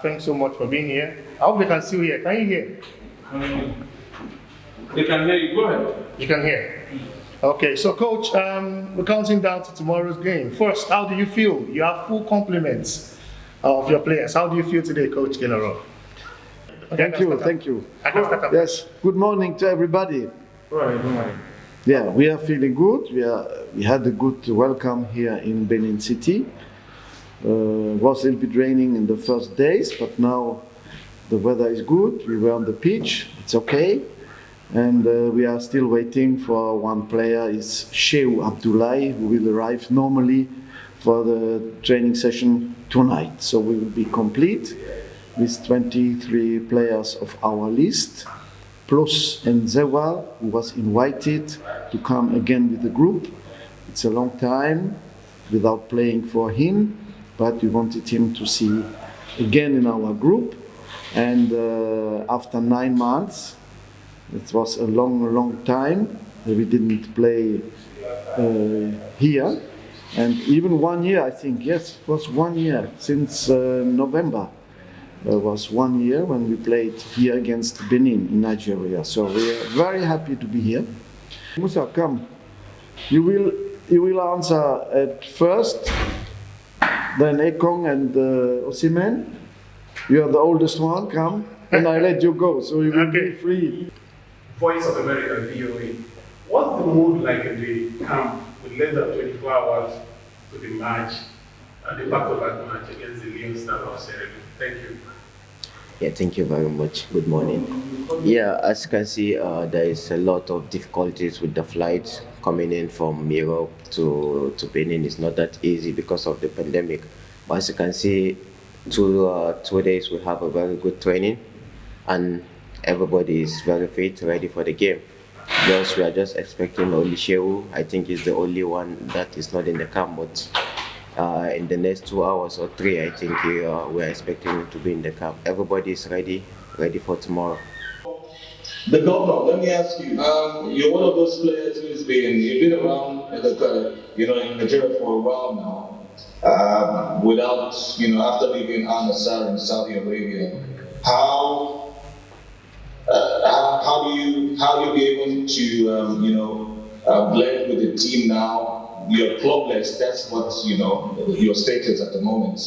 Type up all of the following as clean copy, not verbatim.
Thanks so much for being here. I hope they can still hear. Can you hear? They can hear you. Go ahead. You can hear. Okay, so Coach, we're counting down to tomorrow's game. First, how do you feel? You have full compliments of your players. How do you feel today, Coach General? Thank you. I can start up. Yes, good morning to everybody. Good morning. Yeah, we are feeling good. We had a good welcome here in Benin City. Was a little bit raining in the first days, but now the weather is good. We were on the pitch. It's okay. And we are still waiting for one player, is Shehu Abdullahi, who will arrive normally for the training session tonight. So we will be complete with 23 players of our list, plus Nzewa, who was invited to come again with the group. It's a long time without playing for him, but we wanted him to see again in our group. And after 9 months, it was a long time that we didn't play here. And even 1 year, I think, yes, it was 1 year since November. It was 1 year when we played here against Benin in Nigeria. So we are very happy to be here. Musa, come. You will answer at first, then Ekong and Osimhen. You are the oldest one, come. And I let you go, so you will be free. Voice of America, VOA. What's the mood like in the camp with less than 24 hours to the match, the back-to-back match against the Leone of Senegal? Thank you. Yeah, thank you very much. Good morning. Yeah, as you can see, there is a lot of difficulties with the flights coming in from Europe to Benin. It's not that easy because of the pandemic. But as you can see, 2 days we have a very good training, and everybody is very fit, ready for the game. We are just expecting only Shehu. I think he's the only one that is not in the camp, but in the next 2 hours or 3, I think we are expecting him to be in the camp. Everybody is ready for tomorrow. The governor, let me ask you, you're one of those players you've been around, in Nigeria for a while now, without, after leaving Al Nassr in Saudi Arabia. How do you be able to, blend with the team now? You're clubless, that's what, your status at the moment.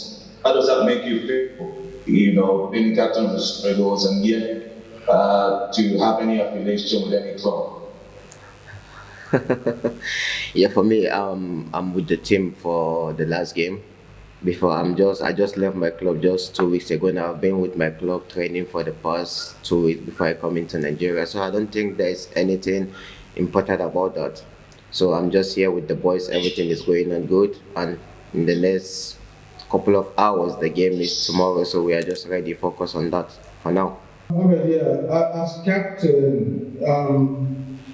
How does that make you feel, being captain of the Struggles and yet to have any affiliation with any club? Yeah, for me, I'm with the team for the last game. I just left my club just 2 weeks ago, and I've been with my club training for the past 2 weeks before I come into Nigeria. So I don't think there's anything important about that. So I'm just here with the boys. Everything is going on good, and in the next couple of hours, the game is tomorrow. So we are just ready, focus on that for now. Okay, yeah. As captain,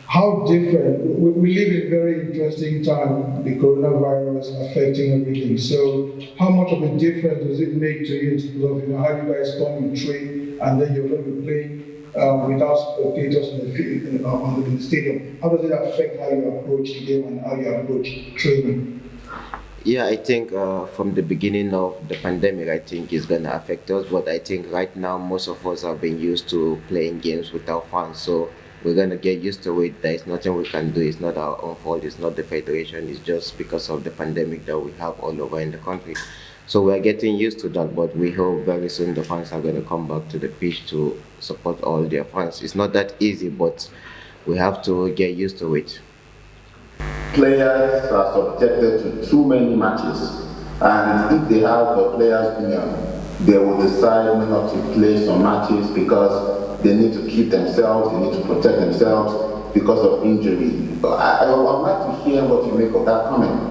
how different? We live in a very interesting time. The coronavirus affecting everything. So, how much of a difference does it make to you? Because how you guys come and train, and then you're going to be playing without spectators in the field, in the stadium. How does it affect how you approach the game and how you approach training? Yeah, I think from the beginning of the pandemic, I think it's going to affect us. But I think right now, most of us have been used to playing games without fans. So we're going to get used to it. There is nothing we can do. It's not our own fault. It's not the federation. It's just because of the pandemic that we have all over in the country. So we're getting used to that, but we hope very soon the fans are going to come back to the pitch to support all their fans. It's not that easy, but we have to get used to it. Players are subjected to too many matches, and if they have the players' union, they will decide not to play some matches because they need to keep themselves, they need to protect themselves because of injury. I would like to hear what you make of that comment.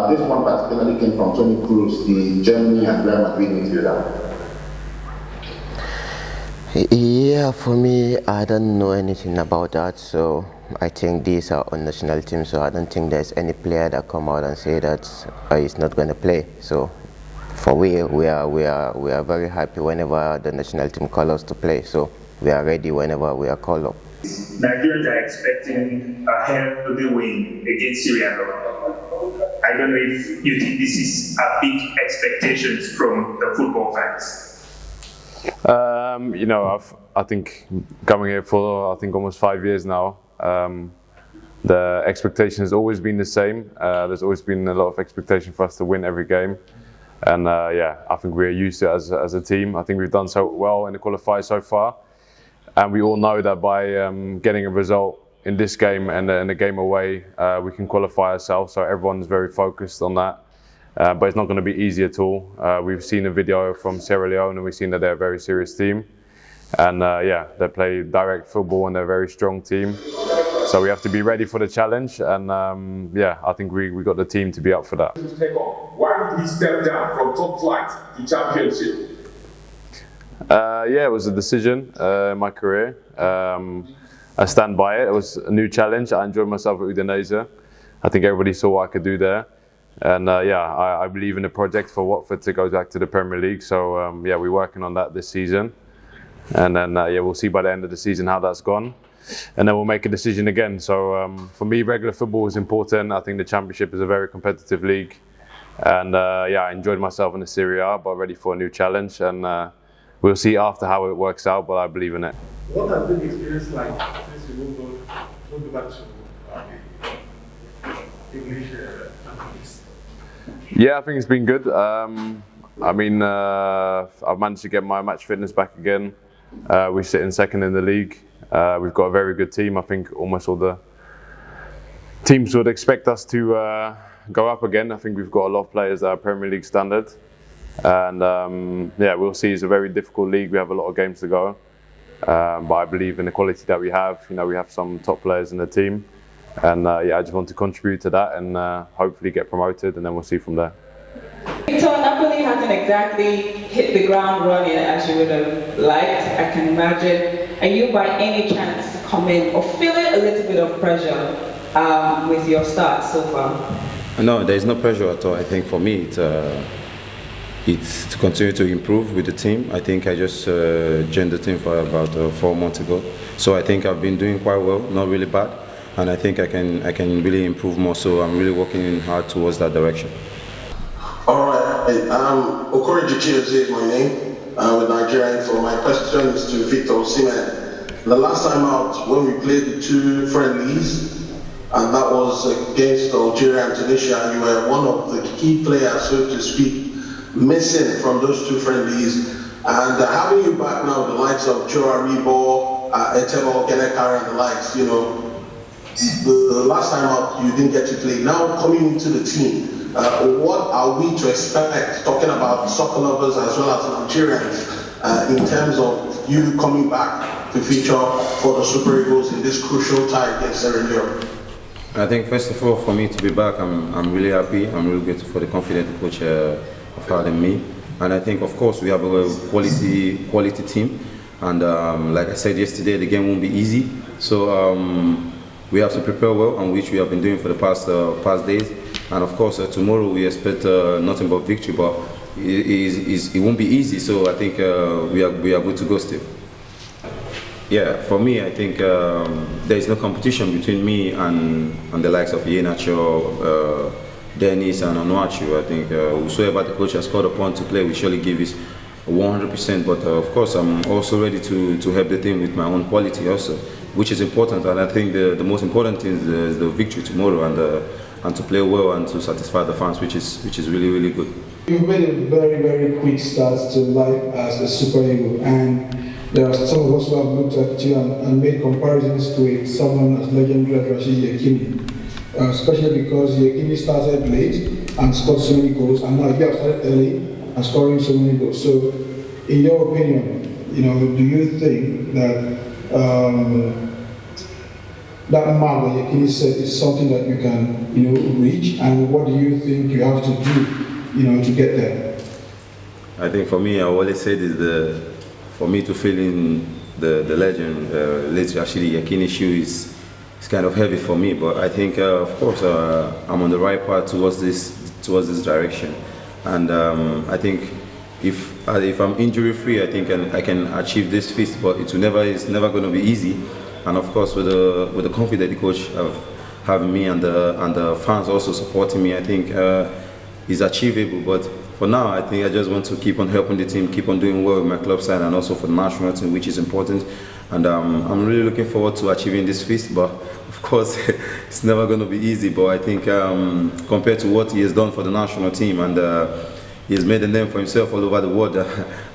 This one particularly came from Tony Kroos, the Germany and Real Madrid midfielder. Yeah, for me, I don't know anything about that. So I think these are on national team. So I don't think there's any player that come out and say that he's not going to play. So for we are very happy whenever the national team calls us to play. So we are ready whenever we are called up. Nigerians are expecting a healthy win against Syria. I don't know if you think this is a big expectations from the football fans. You know, I think coming here for almost 5 years now. The expectation has always been the same. There's always been a lot of expectation for us to win every game, and yeah, I think we're used to it as a team. I think we've done so well in the qualifiers so far, and we all know that by getting a result in this game and in the game away, we can qualify ourselves. So everyone's very focused on that. But it's not going to be easy at all. We've seen a video from Sierra Leone and we've seen that they're a very serious team. And yeah, they play direct football and they're a very strong team. So we have to be ready for the challenge. And yeah, I think we got the team to be up for that. Why did he step down from top flight to championship? Yeah, it was a decision in my career. I stand by it. It was a new challenge. I enjoyed myself at Udinese. I think everybody saw what I could do there. And yeah, I believe in the project for Watford to go back to the Premier League. So yeah, we're working on that this season. And then yeah, we'll see by the end of the season how that's gone. And then we'll make a decision again. So for me, regular football is important. I think the Championship is a very competitive league. And yeah, I enjoyed myself in the Serie A, but ready for a new challenge. And we'll see after how it works out, but I believe in it. What has been the experience like since you moved back to English countries? Yeah, I think it's been good. I mean, I've managed to get my match fitness back again. We sit in second in the league. We've got a very good team. I think almost all the teams would expect us to go up again. I think we've got a lot of players that are Premier League standard. And yeah, we'll see. It's a very difficult league. We have a lot of games to go. But I believe in the quality that we have. You know, we have some top players in the team. And yeah, I just want to contribute to that and hopefully get promoted, and then we'll see from there. Victor, Napoli hasn't exactly hit the ground running as you would have liked, I can imagine. Are you by any chance coming or feeling a little bit of pressure with your start so far? No, there is no pressure at all. I think for me, it's to continue to improve with the team. I think I just joined the team for about 4 months ago. So I think I've been doing quite well, not really bad. And I think I can really improve more, so I'm really working hard towards that direction. All right, Okori Jichiozi is my name. I'm with Nigeria, so my question is to Victor Osimhen. The last time out, when we played the 2 friendlies, and that was against Algeria and Tunisia, you were one of the key players, so to speak, missing from those 2 friendlies. And having you back now, the likes of Joe Aribo, Etebo Genekar and the likes, you know, the last time out you didn't get to play. Now coming into the team, what are we to expect, talking about soccer lovers as well as Nigerians, in terms of you coming back to feature for the Super Eagles in this crucial tie against Sierra Leone? I think first of all, for me to be back, I'm really happy. I'm really grateful for the confidence the coach have had in me. And I think, of course, we have a quality team. And like I said yesterday, the game won't be easy. So we have to prepare well, and which we have been doing for the past days. And of course, tomorrow we expect nothing but victory, but it won't be easy. So I think we are good to go still. Yeah, for me, I think there is no competition between me and the likes of Iheanacho, Dennis and Onuachu. I think whosoever the coach has called upon to play, we surely give his 100%. But of course, I'm also ready to help the team with my own quality also, which is important. And I think the most important thing is the victory tomorrow, and to play well and to satisfy the fans, which is really, really good. You've made a very, very quick start to life as a Super Eagle, and there are some of us who have looked at you and made comparisons to someone as legendary as Rashid Yekini, especially because Yekini started late and scored so many goals, and now you have started early and scoring so many goals. So, in your opinion, you know, do you think that that mark that Yekini said is something that you can, you know, reach, and what do you think you have to do, you know, to get there? I think for me, I always said is for me to fill in the legend, late Rashid Yekini shoe is kind of heavy for me. But I think, of course, I'm on the right path towards this direction, and I think if I'm injury free, I think I can achieve this feat. But it's never going to be easy. And of course, with the confidence the coach having me and the fans also supporting me, I think it's achievable. But for now, I think I just want to keep on helping the team, keep on doing well with my club side and also for the national team, which is important. And I'm really looking forward to achieving this feast, but of course, it's never going to be easy. But I think compared to what he has done for the national team, and he's made a name for himself all over the world,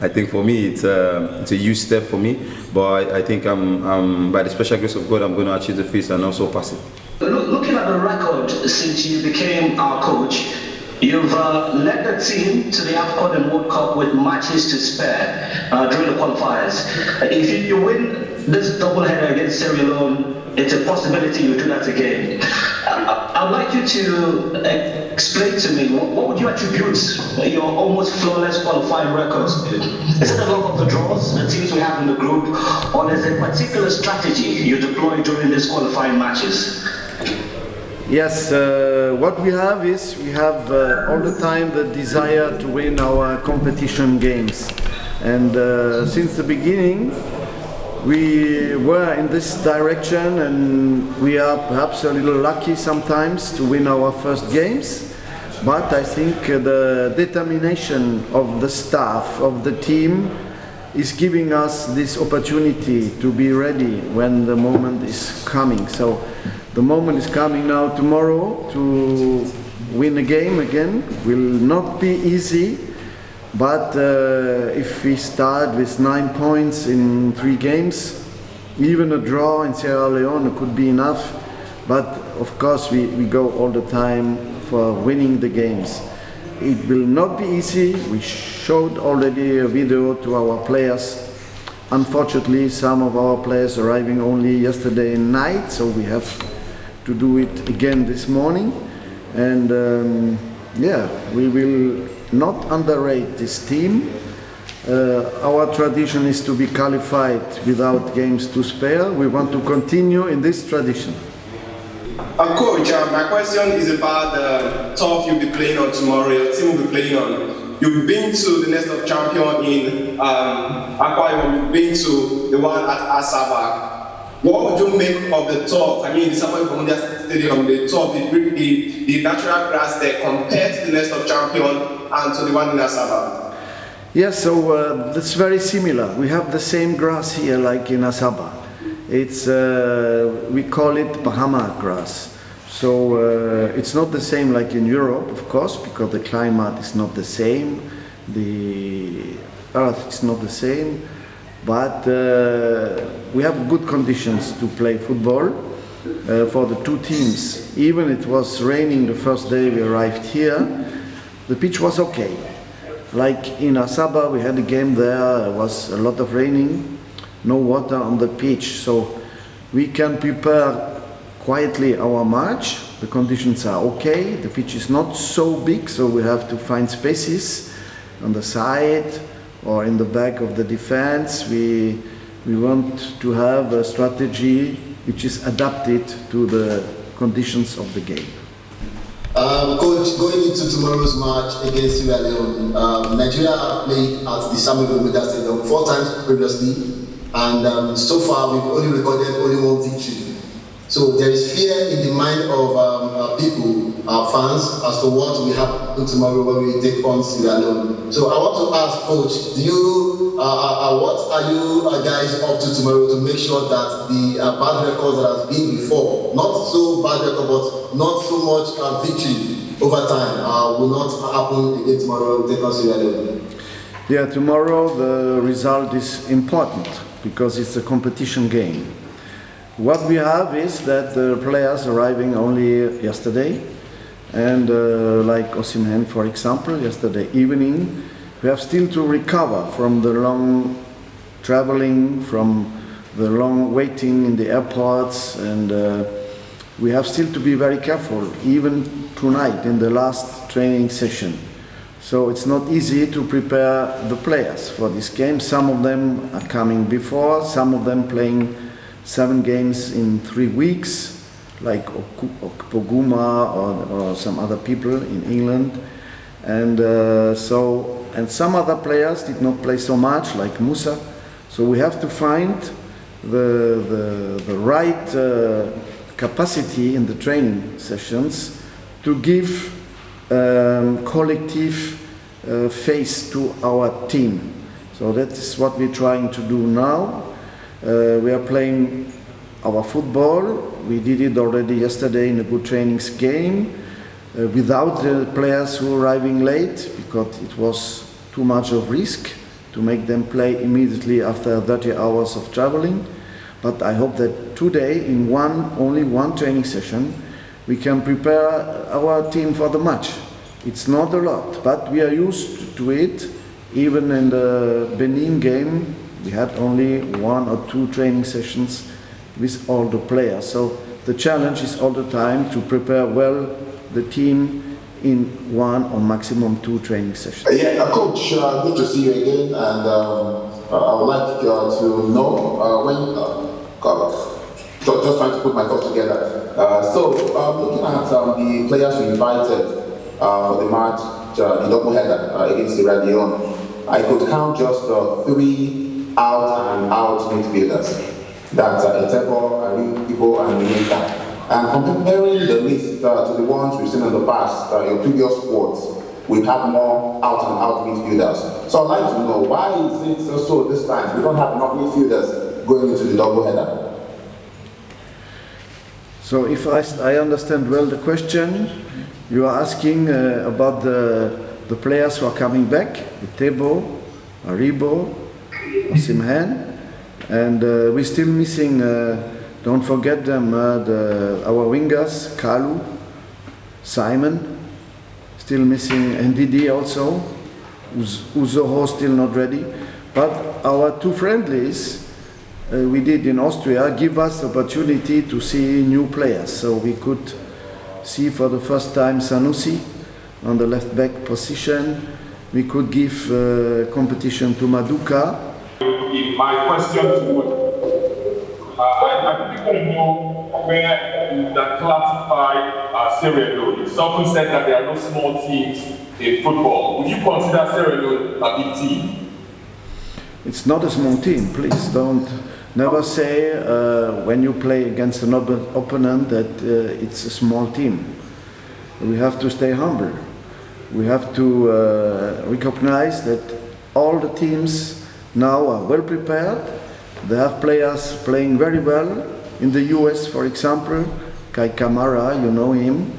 I think for me it's a huge step for me. But I think by the special grace of God, I'm going to achieve the feast and also pass it. Looking at the record since you became our coach, you've led the team to the AFCON and World Cup with matches to spare during the qualifiers. If you win this doubleheader against Sierra Leone, it's a possibility you do that again. I'd like you to explain to me, what would you attribute your almost flawless qualifying records to? Is it the luck of the draws, the teams we have in the group, or is there a particular strategy you deploy during these qualifying matches? Yes, what we have is we have all the time the desire to win our competition games. And since the beginning, we were in this direction, and we are perhaps a little lucky sometimes to win our first games. But I think the determination of the staff, of the team, is giving us this opportunity to be ready when the moment is coming. So the moment is coming now tomorrow to win a game again. Will not be easy, but if we start with 9 points in 3 games, even a draw in Sierra Leone could be enough. But of course we go all the time for winning the games. It will not be easy. We showed already a video to our players. Unfortunately, some of our players arriving only yesterday night, so we have to do it again this morning. And yeah, we will not underrate this team. Our tradition is to be qualified without games to spare. We want to continue in this tradition. Coach, my question is about the turf you'll be playing on tomorrow, your team will be playing on. You've been to the Nest of Champions in Akwa Ibom, you've been to the one at Asaba. What would you make of the turf? I mean, the Samuel Bondia Stadium, the turf, the natural grass there compared to the Nest of Champions and to the one in Asaba? Yes, so it's very similar. We have the same grass here like in Asaba. It's we call it Bahama grass. So it's not the same like in Europe, of course, because the climate is not the same, the earth is not the same, but we have good conditions to play football for the 2 teams. Even it was raining the first day we arrived here, the pitch was okay. Like in Asaba, we had a game there was a lot of raining, no water on the pitch, so we can prepare quietly our match. The conditions are okay, the pitch is not so big, so we have to find spaces on the side or in the back of the defense. We want to have a strategy which is adapted to the conditions of the game. Coach, going into tomorrow's match against Sierra Leone, Nigeria played at the Samuel Bondia Stadium 4 times previously, and so far we've only recorded only 1 victory. So there is fear in the mind of people, our fans, as to what will happen tomorrow when we take on Sierra Leone. So I want to ask, Coach, what are you guys up to tomorrow to make sure that the bad records that has been before, not so bad record, but not so much victory over time, will not happen again tomorrow when we take on Sierra Leone? Yeah, tomorrow the result is important because it's a competition game. What we have is that the players arriving only yesterday, and like Osimhen, for example, yesterday evening, we have still to recover from the long traveling, from the long waiting in the airports, and we have still to be very careful, even tonight in the last training session. So it's not easy to prepare the players for this game. Some of them are coming before, some of them playing 7 games in 3 weeks, like Poguma or some other people in England, and and some other players did not play so much, like Musa. So we have to find the right capacity in the training sessions to give collective face to our team. So that is what we're trying to do now. We are playing our football. We did it already yesterday in a good trainings game without the players who are arriving late, because it was too much of risk to make them play immediately after 30 hours of traveling. But I hope that today, in only one training session, we can prepare our team for the match. It's not a lot, but we are used to it. Even in the Benin game, we had only 1 or 2 training sessions with all the players. So the challenge is all the time to prepare well the team in 1 or maximum 2 training sessions. Coach, good to see you again, and I would like to know just trying to put my thoughts together. Looking at the players you invited for the match, the double header against Leone, I could count just 3 out-and-out midfielders. That's Etebo, Aribo, and Minka. And comparing the list to the ones we've seen in the past, your previous sports, we've had more out-and-out midfielders. So I'd like to know, why is it so this time we don't have enough midfielders going into the double header? So if I understand well the question, you are asking about the players who are coming back, Etebo, Aribo, Osimhen, and we're still missing, don't forget them, our wingers, Kalu, Simon, still missing, and Didi also, Uzoho still not ready. But our 2 friendlies we did in Austria give us the opportunity to see new players. So we could see for the first time Sanusi on the left back position. We could give competition to Maduka. My question to you, I think want to know where you can classify Sierra Leone. It's often said that there are no small teams in football. Would you consider Sierra Leone a big team? It's not a small team, please don't. Never say when you play against an opponent that it's a small team. We have to stay humble. We have to recognize that all the teams now are well prepared. They have players playing very well. In the US, for example, Kai Kamara, you know him.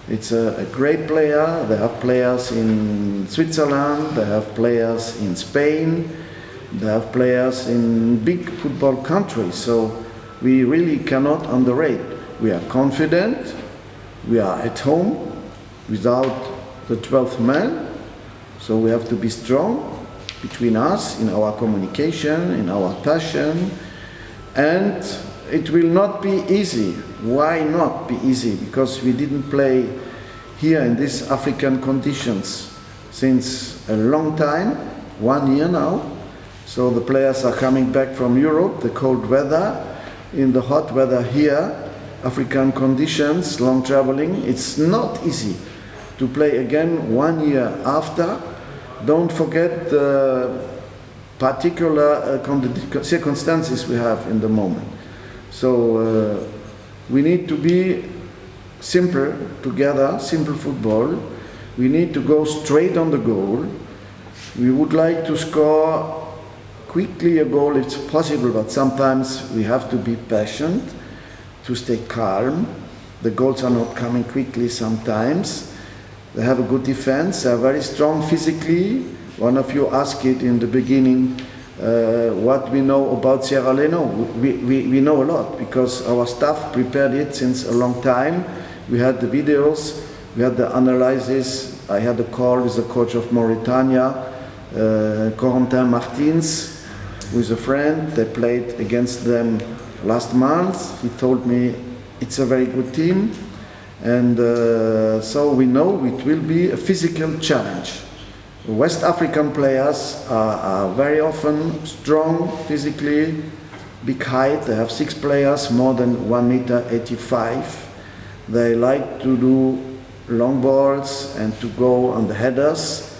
It's a great player. They have players in Switzerland. They have players in Spain. They have players in big football countries, so we really cannot underrate. We are confident, we are at home without the 12th man, so we have to be strong between us in our communication, in our passion, and it will not be easy. Why not be easy? Because we didn't play here in these African conditions since a long time, 1 year now. So the players are coming back from Europe, the cold weather, in the hot weather here, African conditions, long traveling. It's not easy to play again 1 year after. Don't forget the particular circumstances we have in the moment. So we need to be simple together, simple football. We need to go straight on the goal. We would like to score quickly a goal if it's possible, but sometimes we have to be patient, to stay calm. The goals are not coming quickly sometimes. They have a good defense, they are very strong physically. One of you asked it in the beginning, what we know about Sierra Leone. We know a lot because our staff prepared it since a long time. We had the videos, we had the analysis. I had a call with the coach of Mauritania, Corentin Martins, who is a friend. They played against them last month. He told me it's a very good team, and so we know it will be a physical challenge. West African players are very often strong physically, big height. They have 6 players more than 1.85 meters. They like to do long balls and to go on the headers,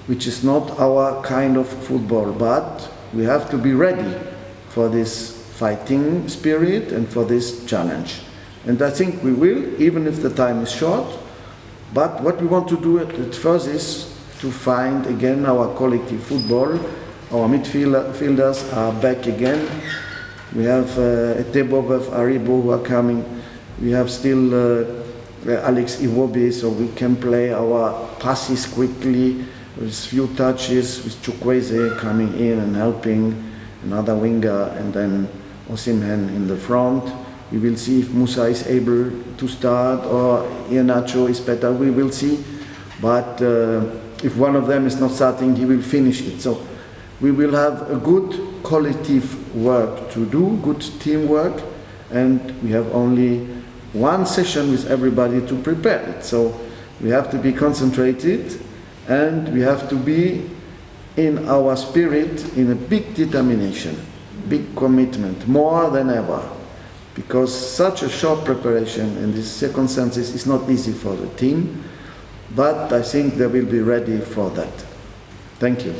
which is not our kind of football, but we have to be ready for this fighting spirit and for this challenge. And I think we will, even if the time is short. But what we want to do at first is to find again our collective football. Our midfielders are back again. We have Etebov, Aribo who are coming. We have still Alex Iwobi, so we can play our passes quickly with few touches, with Chukwueze coming in and helping, another winger, and then Osimhen in the front. We will see if Musa is able to start or Iheanacho is better. We will see. But if one of them is not starting, he will finish it. So we will have a good collective work to do, good teamwork, and we have only one session with everybody to prepare it. So we have to be concentrated, and we have to be in our spirit, in a big determination, big commitment, more than ever. Because such a short preparation in these circumstances is not easy for the team, but I think they will be ready for that. Thank you.